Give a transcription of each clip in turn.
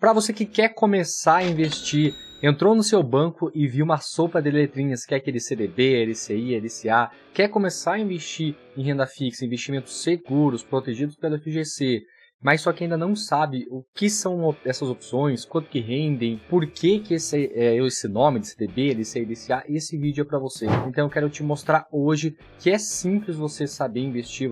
Para você que quer começar a investir, entrou no seu banco e viu uma sopa de letrinhas, que é aquele CDB, LCI, LCA, quer começar a investir em renda fixa, investimentos seguros, protegidos pela FGC, mas só que ainda não sabe o que são essas opções, quanto que rendem, por que esse nome de CDB, LCI, LCA, esse vídeo é para você. Então eu quero te mostrar hoje que é simples você saber investir,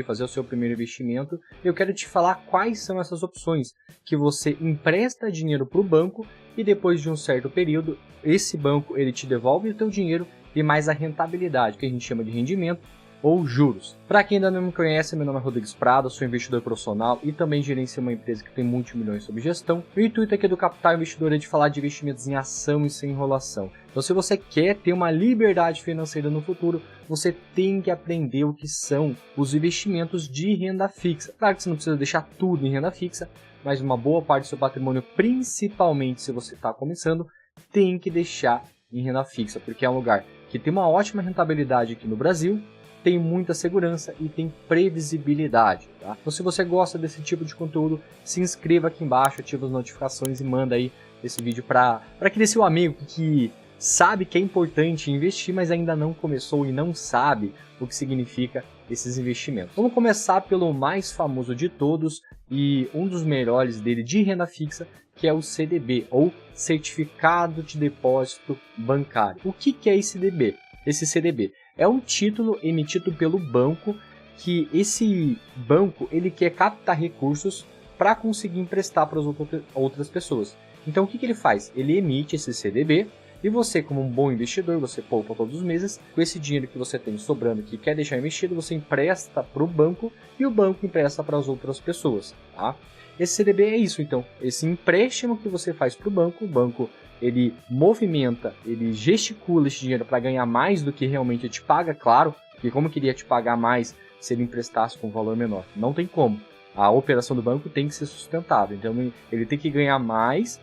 fazer o seu primeiro investimento. Eu quero te falar quais são essas opções que você empresta dinheiro para o banco e depois de um certo período, esse banco ele te devolve o teu dinheiro e mais a rentabilidade, que a gente chama de rendimento, ou juros. Para quem ainda não me conhece, meu nome é Rodrigues Prado, sou investidor profissional e também gerencio uma empresa que tem multimilhões sob gestão. O intuito aqui do Capital Investidor é de falar de investimentos em ação e sem enrolação. Então se você quer ter uma liberdade financeira no futuro, você tem que aprender o que são os investimentos de renda fixa. Claro que você não precisa deixar tudo em renda fixa, mas uma boa parte do seu patrimônio, principalmente se você está começando, tem que deixar em renda fixa, porque é um lugar que tem uma ótima rentabilidade aqui no Brasil, tem muita segurança e tem previsibilidade, tá? Então se você gosta desse tipo de conteúdo, se inscreva aqui embaixo, ativa as notificações e manda aí esse vídeo para aquele seu amigo que sabe que é importante investir, mas ainda não começou e não sabe o que significa esses investimentos. Vamos começar pelo mais famoso de todos e um dos melhores dele de renda fixa, que é o CDB, ou Certificado de Depósito Bancário. O que é esse CDB? Esse CDB é um título emitido pelo banco, que esse banco ele quer captar recursos para conseguir emprestar para as outras pessoas. Então o que ele faz? Ele emite esse CDB e você, como um bom investidor, você poupa todos os meses, com esse dinheiro que você tem sobrando que quer deixar investido, você empresta para o banco e o banco empresta para as outras pessoas, tá? Esse CDB é isso, então, esse empréstimo que você faz para o banco ele movimenta, ele gesticula esse dinheiro para ganhar mais do que realmente te paga, claro, porque como queria te pagar mais se ele emprestasse com um valor menor? Não tem como. A operação do banco tem que ser sustentável, então ele tem que ganhar mais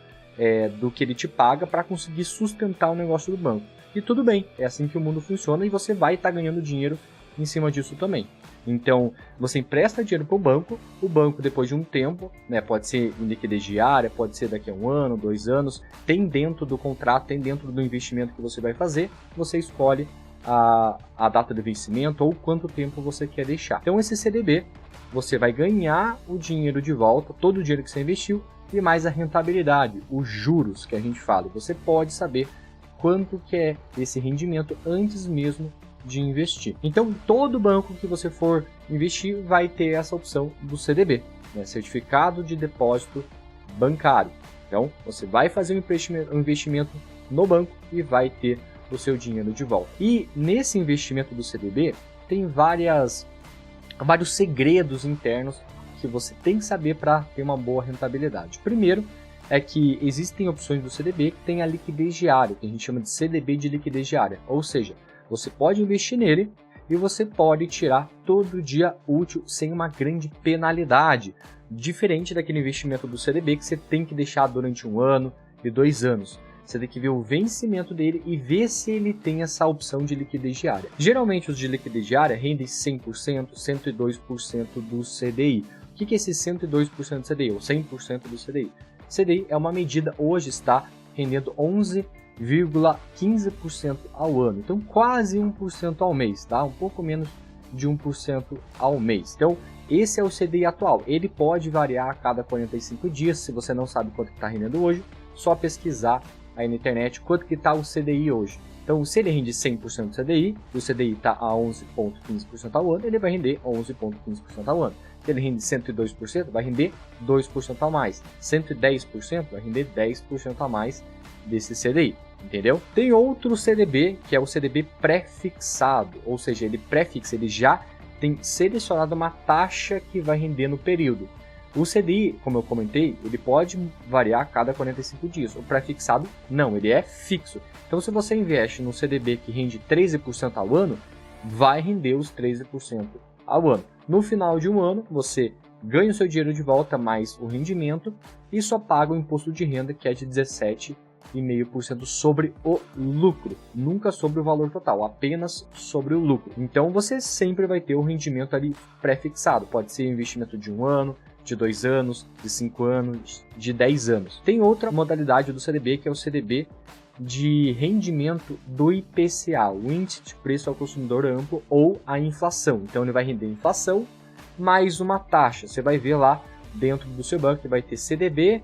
do que ele te paga para conseguir sustentar o negócio do banco. E tudo bem, é assim que o mundo funciona e você vai estar ganhando dinheiro em cima disso também. Então, você empresta dinheiro para o banco depois de um tempo, né, pode ser em liquidez diária, pode ser daqui a 1 ano, 2 anos, tem dentro do contrato, tem dentro do investimento que você vai fazer, você escolhe a data de vencimento ou quanto tempo você quer deixar. Então, esse CDB, você vai ganhar o dinheiro de volta, todo o dinheiro que você investiu, e mais a rentabilidade, os juros que a gente fala. Você pode saber quanto que é esse rendimento antes mesmo de investir. Então, todo banco que você for investir vai ter essa opção do CDB, né? Certificado de Depósito Bancário. Então, você vai fazer um investimento no banco e vai ter o seu dinheiro de volta. E nesse investimento do CDB, tem vários segredos internos que você tem que saber para ter uma boa rentabilidade. Primeiro, é que existem opções do CDB que tem a liquidez diária, que a gente chama de CDB de liquidez diária, ou seja, você pode investir nele e você pode tirar todo dia útil sem uma grande penalidade, diferente daquele investimento do CDB que você tem que deixar durante 1 ano e 2 anos. Você tem que ver o vencimento dele e ver se ele tem essa opção de liquidez diária. Geralmente os de liquidez diária rendem 100%, 102% do CDI. O que é esse 102% do CDI ou 100% do CDI? CDI é uma medida, hoje está rendendo 11,15% ao ano, então quase 1% ao mês, tá? Um pouco menos de 1% ao mês. Então esse é o CDI atual, ele pode variar a cada 45 dias, se você não sabe quanto está rendendo hoje, só pesquisar aí na internet quanto que está o CDI hoje. Então se ele rende 100% do CDI, e o CDI está a 11,15% ao ano, ele vai render 11,15% ao ano. Se ele rende 102%, vai render 2% a mais. 110% vai render 10% a mais desse CDI. Entendeu? Tem outro CDB, que é o CDB pré-fixado, ou seja, ele pré-fixa, ele já tem selecionado uma taxa que vai render no período. O CDI, como eu comentei, ele pode variar a cada 45 dias. O pré-fixado, não, ele é fixo. Então, se você investe num CDB que rende 13% ao ano, vai render os 13% ao ano. No final de um ano, você ganha o seu dinheiro de volta mais o rendimento e só paga o imposto de renda, que é de 17,5% sobre o lucro, nunca sobre o valor total, apenas sobre o lucro. Então você sempre vai ter o rendimento ali pré-fixado, pode ser investimento de 1 ano, de 2 anos, de 5 anos, de 10 anos. Tem outra modalidade do CDB, que é o CDB de rendimento do IPCA, o Índice de Preço ao Consumidor Amplo, ou a inflação. Então ele vai render inflação mais uma taxa. Você vai ver lá dentro do seu banco que vai ter CDB,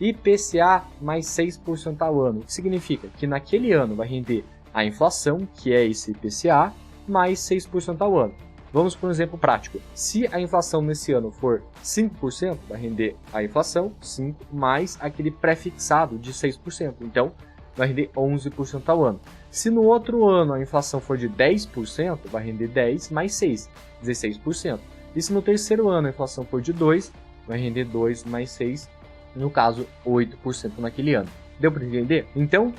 IPCA mais 6% ao ano. O que significa? Que naquele ano vai render a inflação, que é esse IPCA, mais 6% ao ano. Vamos para um exemplo prático. Se a inflação nesse ano for 5%, vai render a inflação 5% mais aquele pré-fixado de 6%. Então, vai render 11% ao ano. Se no outro ano a inflação for de 10%, vai render 10 mais 6, 16%. E se no terceiro ano a inflação for de 2, vai render 2 mais 6, no caso 8% naquele ano. Deu para entender? Então,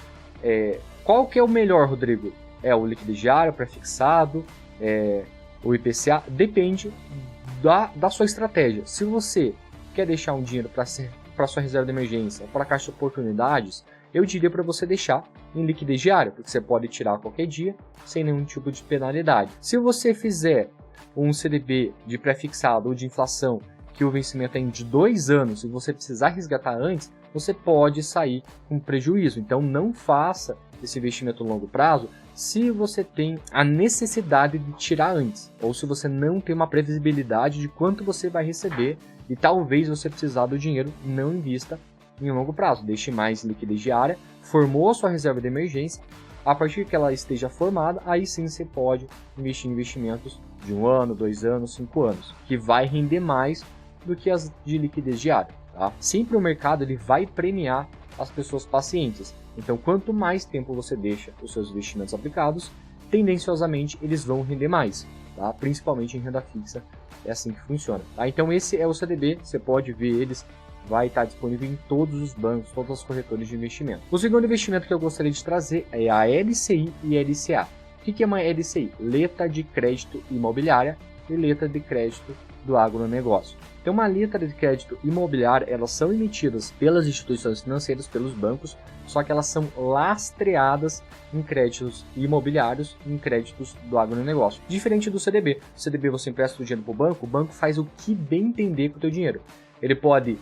qual que é o melhor, Rodrigo? É o liquidez diário, pré-fixado, o IPCA? Depende da sua estratégia. Se você quer deixar um dinheiro para sua reserva de emergência, para a caixa de oportunidades, eu diria para você deixar em liquidez diária, porque você pode tirar a qualquer dia, sem nenhum tipo de penalidade. Se você fizer um CDB de pré-fixado ou de inflação, que o vencimento é de 2 anos, e você precisar resgatar antes, você pode sair com prejuízo. Então não faça esse investimento a longo prazo se você tem a necessidade de tirar antes, ou se você não tem uma previsibilidade de quanto você vai receber e talvez você precisar do dinheiro, não invista em longo prazo. Deixe mais liquidez diária, formou a sua reserva de emergência, a partir que ela esteja formada, aí sim você pode investir em investimentos de 1 ano, 2 anos, 5 anos, que vai render mais do que as de liquidez diária. Tá? Sempre o mercado ele vai premiar as pessoas pacientes. Então, quanto mais tempo você deixa os seus investimentos aplicados, tendenciosamente eles vão render mais, tá? Principalmente em renda fixa, é assim que funciona. Tá? Então, esse é o CDB, você pode ver eles, vai estar disponível em todos os bancos, todas as corretoras de investimento. O segundo investimento que eu gostaria de trazer é a LCI e LCA. O que é uma LCI? Letra de Crédito Imobiliária e Letra de Crédito do Agronegócio. Então, uma letra de crédito imobiliária, elas são emitidas pelas instituições financeiras, pelos bancos, só que elas são lastreadas em créditos imobiliários, em créditos do agronegócio. Diferente do CDB. O CDB você empresta o dinheiro para o banco faz o que bem entender com o teu dinheiro. Ele pode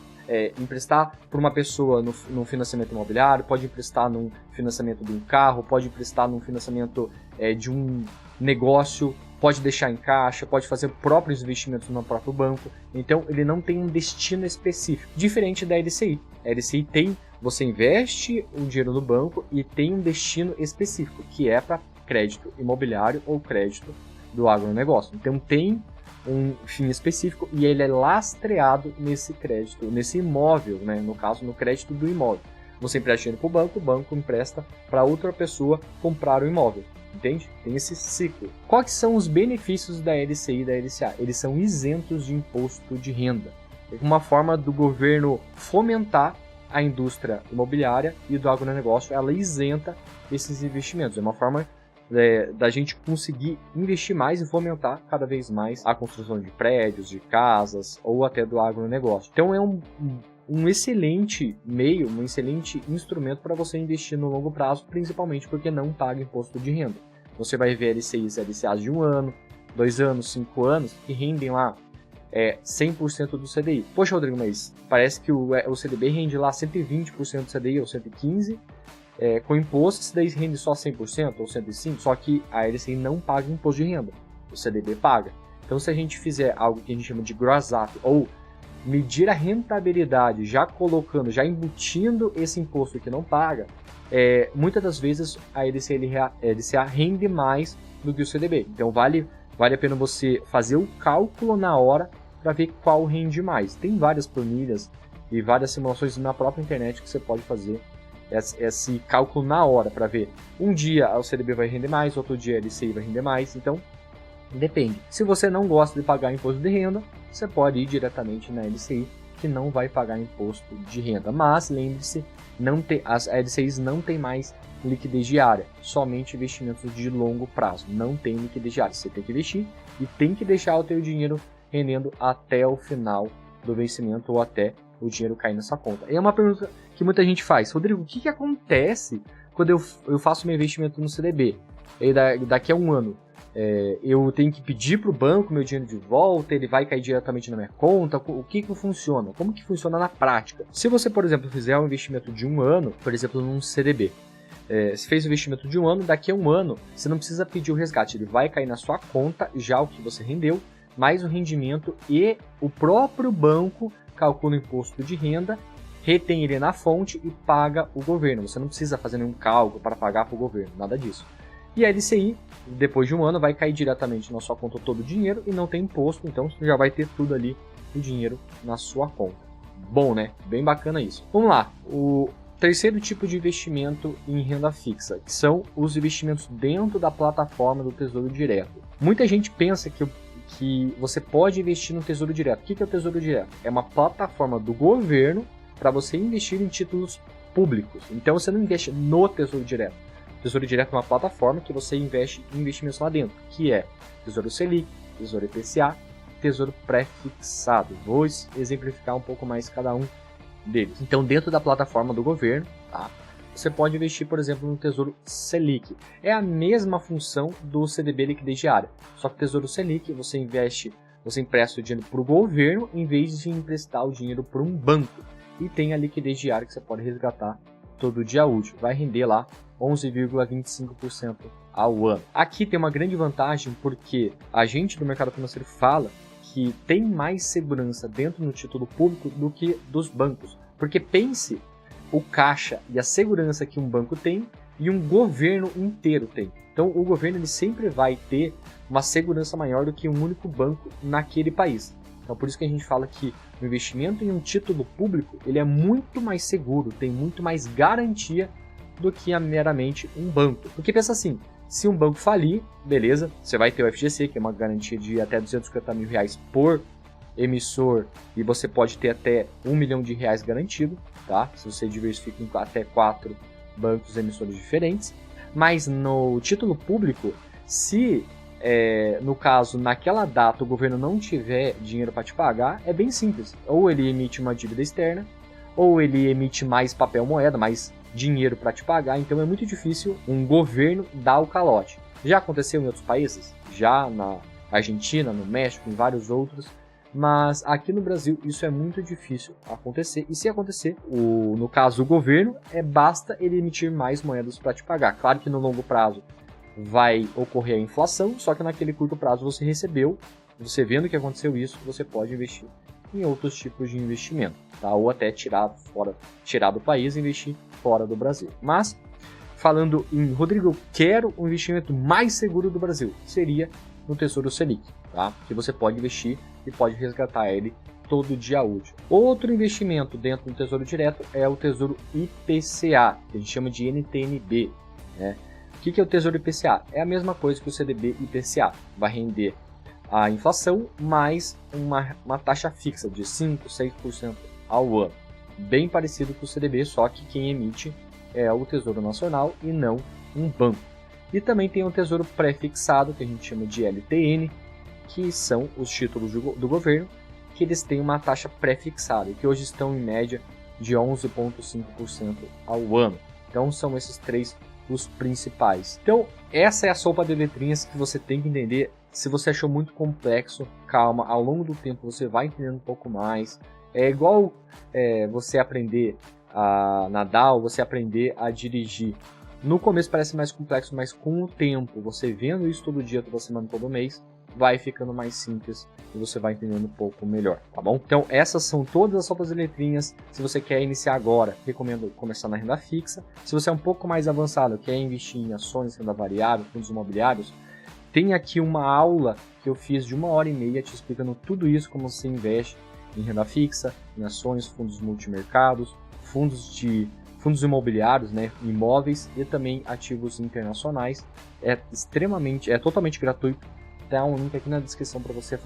emprestar para uma pessoa no financiamento imobiliário, pode emprestar num financiamento de um carro, pode emprestar num financiamento de um negócio, pode deixar em caixa, pode fazer próprios investimentos no próprio banco. Então ele não tem um destino específico, diferente da LCI. A LCI você investe o dinheiro no banco e tem um destino específico, que é para crédito imobiliário ou crédito do agronegócio. Então tem um fim específico e ele é lastreado nesse crédito, nesse imóvel, né? No caso, no crédito do imóvel. Você empresta dinheiro para o banco empresta para outra pessoa comprar o imóvel. Entende? Tem esse ciclo. Quais são os benefícios da LCI e da LCA? Eles são isentos de imposto de renda. É uma forma do governo fomentar a indústria imobiliária e do agronegócio. Ela isenta esses investimentos. É uma forma da gente conseguir investir mais e fomentar cada vez mais a construção de prédios, de casas ou até do agronegócio. Então é um excelente meio, um excelente instrumento para você investir no longo prazo, principalmente porque não paga imposto de renda. Você vai ver LCIs e LCAs de 1 ano, 2 anos, 5 anos, que rendem lá 100% do CDI. Poxa, Rodrigo, mas parece que o CDB rende lá 120% do CDI ou 115%, com imposto, esse daí rende só 100% ou 105%, só que a LCI não paga imposto de renda, o CDB paga. Então, se a gente fizer algo que a gente chama de gross up, ou medir a rentabilidade já embutindo esse imposto que não paga, muitas das vezes a LCA rende mais do que o CDB. Então vale a pena você fazer o cálculo na hora para ver qual rende mais. Tem várias planilhas e várias simulações na própria internet que você pode fazer esse cálculo na hora para ver. Um dia o CDB vai render mais, outro dia a LCI vai render mais. Então depende. Se você não gosta de pagar imposto de renda, você pode ir diretamente na LCI, que não vai pagar imposto de renda. Mas lembre-se, as LCIs não tem mais liquidez diária, somente investimentos de longo prazo. Não tem liquidez diária. Você tem que investir e tem que deixar o teu dinheiro rendendo até o final do vencimento ou até o dinheiro cair nessa conta. É uma pergunta que muita gente faz. Rodrigo, o que acontece quando eu faço meu investimento no CDB? E daqui a 1 ano eu tenho que pedir para o banco meu dinheiro de volta, ele vai cair diretamente na minha conta, o que funciona? Como que funciona na prática? Se você, por exemplo, fizer um investimento de 1 ano, por exemplo, num CDB, você fez o investimento de 1 ano, daqui a 1 ano você não precisa pedir o resgate, ele vai cair na sua conta já o que você rendeu, mais o rendimento, e o próprio banco calcula o imposto de renda, retém ele na fonte e paga o governo. Você não precisa fazer nenhum cálculo para pagar para o governo, nada disso. E a LCI, depois de 1 ano, vai cair diretamente na sua conta todo o dinheiro e não tem imposto, então você já vai ter tudo ali, o dinheiro na sua conta. Bom, né? Bem bacana isso. Vamos lá, o terceiro tipo de investimento em renda fixa, que são os investimentos dentro da plataforma do Tesouro Direto. Muita gente pensa que você pode investir no Tesouro Direto. O que é o Tesouro Direto? É uma plataforma do governo para você investir em títulos públicos. Então você não investe no Tesouro Direto. O Tesouro Direto é uma plataforma que você investe em investimentos lá dentro, que é Tesouro Selic, Tesouro IPCA, Tesouro Pré-fixado. Vou exemplificar um pouco mais cada um deles. Então, dentro da plataforma do governo, tá, você pode investir, por exemplo, no Tesouro Selic. É a mesma função do CDB liquidez diária, só que o Tesouro Selic você empresta o dinheiro para o governo em vez de emprestar o dinheiro para um banco. E tem a liquidez diária que você pode resgatar todo dia útil. Vai render lá 11,25% ao ano. Aqui tem uma grande vantagem porque a gente do mercado financeiro fala que tem mais segurança dentro do título público do que dos bancos. Porque pense o caixa e a segurança que um banco tem e um governo inteiro tem. Então o governo ele sempre vai ter uma segurança maior do que um único banco naquele país. Então por isso que a gente fala que o investimento em um título público ele é muito mais seguro, tem muito mais garantia do que meramente um banco. Porque pensa assim, se um banco falir, beleza, você vai ter o FGC, que é uma garantia de até R$250 mil por emissor, e você pode ter até R$1 milhão garantido, tá? Se você diversifica em até 4 bancos emissores diferentes. Mas no título público, se no caso, naquela data o governo não tiver dinheiro para te pagar, é bem simples. Ou ele emite uma dívida externa, ou ele emite mais papel moeda, mais dinheiro para te pagar. Então é muito difícil um governo dar o calote. Já aconteceu em outros países? Já na Argentina, no México, em vários outros. Mas aqui no Brasil isso é muito difícil acontecer. E se acontecer, no caso o governo, basta ele emitir mais moedas para te pagar. Claro que no longo prazo vai ocorrer a inflação, só que naquele curto prazo você recebeu, você vendo que aconteceu isso, você pode investir em outros tipos de investimento, tá? Ou até tirar do país e investir fora do Brasil. Mas, falando em, Rodrigo, eu quero um investimento mais seguro do Brasil, seria no Tesouro Selic, tá? Que você pode investir e pode resgatar ele todo dia útil. Outro investimento dentro do Tesouro Direto é o Tesouro IPCA, que a gente chama de NTN-B, né? O que é o Tesouro IPCA? É a mesma coisa que o CDB IPCA. Vai render a inflação mais uma taxa fixa de 5, 6% ao ano. Bem parecido com o CDB, só que quem emite é o Tesouro Nacional e não um banco. E também tem o Tesouro Pré-fixado, que a gente chama de LTN, que são os títulos do governo, que eles têm uma taxa pré-fixada, que hoje estão em média de 11,5% ao ano. Então são esses três os principais. Então essa é a sopa de letrinhas que você tem que entender. Se você achou muito complexo, calma, ao longo do tempo você vai entendendo um pouco mais. É igual você aprender a nadar ou você aprender a dirigir. No começo parece mais complexo, mas com o tempo, você vendo isso todo dia, toda semana, todo mês, vai ficando mais simples e você vai entendendo um pouco melhor, tá bom? Então essas são todas as sopas de letrinhas. Se você quer iniciar agora, recomendo começar na renda fixa. Se você é um pouco mais avançado, quer investir em ações, renda variável, fundos imobiliários, tem aqui uma aula que eu fiz de 1h30 te explicando tudo isso, como você investe em renda fixa, em ações, fundos multimercados, fundos imobiliários, né, imóveis e também ativos internacionais. É totalmente gratuito. Tá um link aqui na descrição para você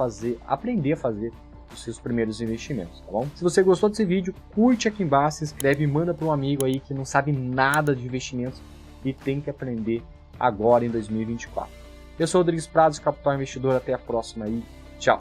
aprender a fazer os seus primeiros investimentos, tá bom? Se você gostou desse vídeo, curte aqui embaixo, se inscreve e manda para um amigo aí que não sabe nada de investimentos e tem que aprender agora em 2024. Eu sou o Rodrigues Prados, Capital Investidor. Até a próxima aí. Tchau!